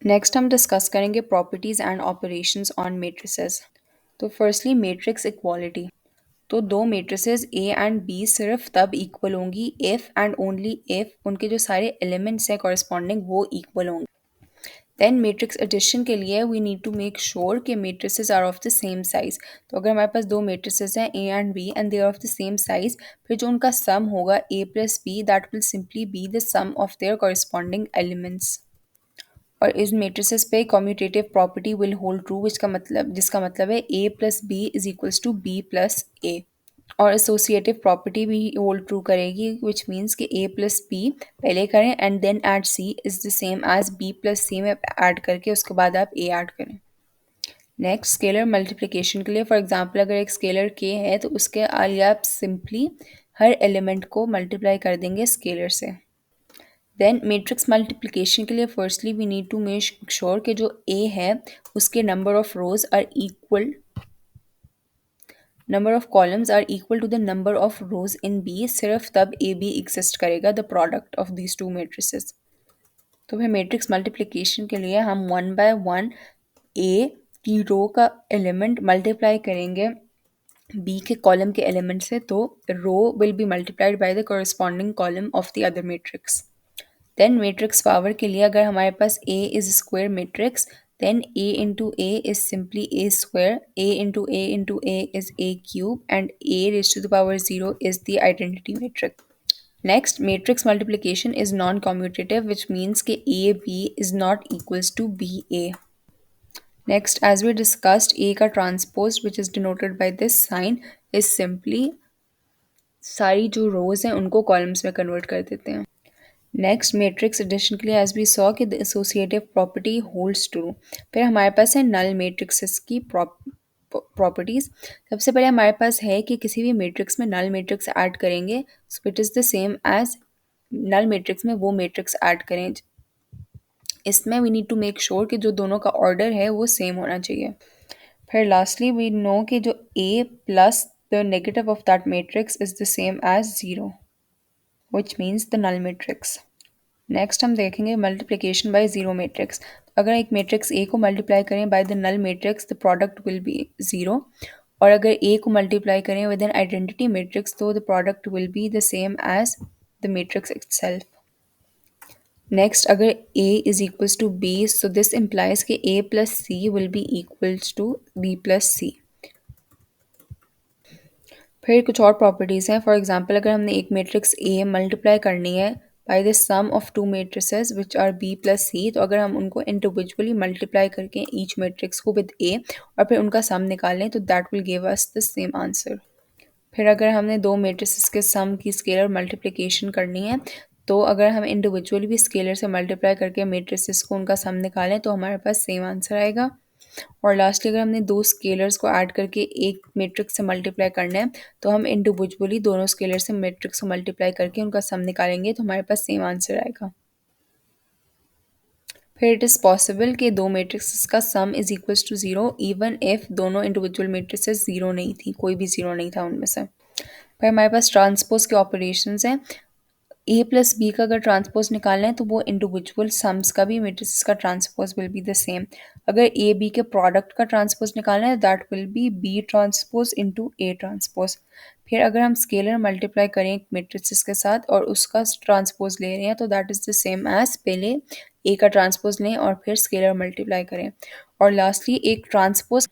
Next हम discuss करेंगे properties and operations on matrices. तो फर्स्टली मैट्रिक्स इक्वालिटी। तो दो मेट्रिसेस ए एंड बी सिर्फ तब इक्वल होंगी इफ़ एंड ओनली इफ़ उनके जो सारे एलिमेंट्स हैं कॉरस्पॉन्डिंग वो इक्वल होंगे। देन मैट्रिक्स एडिशन के लिए we need to make sure कि matrices are of the same size. तो अगर हमारे पास दो मेट्रिसेस हैं A and B and they are of the same size, फिर जो उनका सम होगा A plus B that will simply be the sum of their corresponding elements. और इस मेट्रिसेस पे commutative property will hold true जिसका मतलब है A plus B is equals to B plus A. और एसोसिएटिव प्रॉपर्टी भी hold true करेगी which means कि ए प्लस बी पहले करें and then add C is the same as B plus C में ऐड करके उसके बाद आप ए ऐड करें। नेक्स्ट स्केलर मल्टीप्लिकेशन के लिए फॉर एग्जांपल अगर एक स्केलर के है तो उसके लिए आप सिंपली हर एलिमेंट को मल्टीप्लाई कर देंगे स्केलर से। देन मैट्रिक्स मल्टीप्लिकेशन के लिए firstly we need to make sure कि जो ए है उसके number of rows are equal number of columns are equal to the number of rows in B. सिर्फ तब ए बी एग्जिस्ट करेगा the product of these two matrices. तो फिर matrix multiplication के लिए हम वन बाय वन ए की row का एलिमेंट मल्टीप्लाई करेंगे बी के कॉलम के एलिमेंट से, तो row will be multiplied by the corresponding column of the other matrix. Then matrix power के लिए अगर हमारे पास A is square matrix then A into A is simply A square, A into A is A cube and A raise to the power 0 is the identity matrix. Next matrix multiplication is non commutative which means के A B is not equals to B A. Next as we discussed A का transpose which is denoted by this sign is simply सारी जो रोज हैं उनको columns में convert कर देते हैं। नेक्स्ट मैट्रिक्स एडिशन के लिए एज वी सॉ कि the associative property holds true. फिर हमारे पास है नल मैट्रिक्सेस की प्रॉपर्टीज। सबसे पहले हमारे पास है कि किसी भी मैट्रिक्स में नल मैट्रिक्स ऐड करेंगे so it is the same as null matrix में वो मैट्रिक्स ऐड करें। इसमें we need to make sure कि जो दोनों का ऑर्डर है वो सेम होना चाहिए। फिर लास्टली वी नो कि जो A plus the negative of that matrix is the same as 0 which means the null matrix. Next हम देखेंगे मल्टीप्लिकेशन बाय जीरो मैट्रिक्स। अगर एक मैट्रिक्स ए को मल्टीप्लाई करें by the null matrix the product will be 0, और अगर A को multiply करें विद एन आइडेंटिटी मैट्रिक्स तो the product will be the same as the matrix itself. Next अगर a is equals to b so this implies कि a plus C will be equals to b plus C. फिर कुछ और properties हैं। For example अगर हमने एक matrix a multiply करनी है by the sum of two matrices which are b plus C, तो अगर हम उनको इंडिविजुअली मल्टीप्लाई करके ईच मैट्रिक्स को विद a और फिर उनका सम निकालें तो that will give us the same answer. फिर अगर हमने दो मैट्रिसेस के सम की स्केलर मल्टीप्लिकेशन करनी है तो अगर हम इंडिविजुअली भी स्केलर से मल्टीप्लाई करके मैट्रिसेस को उनका सम निकालें तो हमारे पास सेम आंसर आएगा। और लास्टली अगर हमने दो स्केलर्स को ऐड करके एक मैट्रिक्स से मल्टीप्लाई करना है तो हम इंडिविजुअली दोनों स्केलर से मैट्रिक्स को मल्टीप्लाई करके उनका सम निकालेंगे तो हमारे पास सेम आंसर आएगा। फिर इट इज़ पॉसिबल कि दो मैट्रिक्स का sum is equals to 0 even if दोनों इंडिविजुअल मैट्रिसेस 0 नहीं थी, कोई भी 0 नहीं था उनमें से। फिर हमारे पास ट्रांसपोज के ऑपरेशंस हैं। ए प्लस बी का अगर ट्रांसपोज निकालना है तो वो इंडिविजुअल सम्स का भी मैट्रिसेस का transpose will be the same. अगर ए बी के प्रोडक्ट का ट्रांसपोज निकालना है that will be B transpose into A transpose. फिर अगर हम स्केलर मल्टीप्लाई करें एक मैट्रिसेस के साथ और उसका ट्रांसपोज ले रहे हैं तो that is the same as पहले ए का ट्रांसपोज लें और फिर स्केलर मल्टीप्लाई करें। और लास्टली एक ट्रांसपोज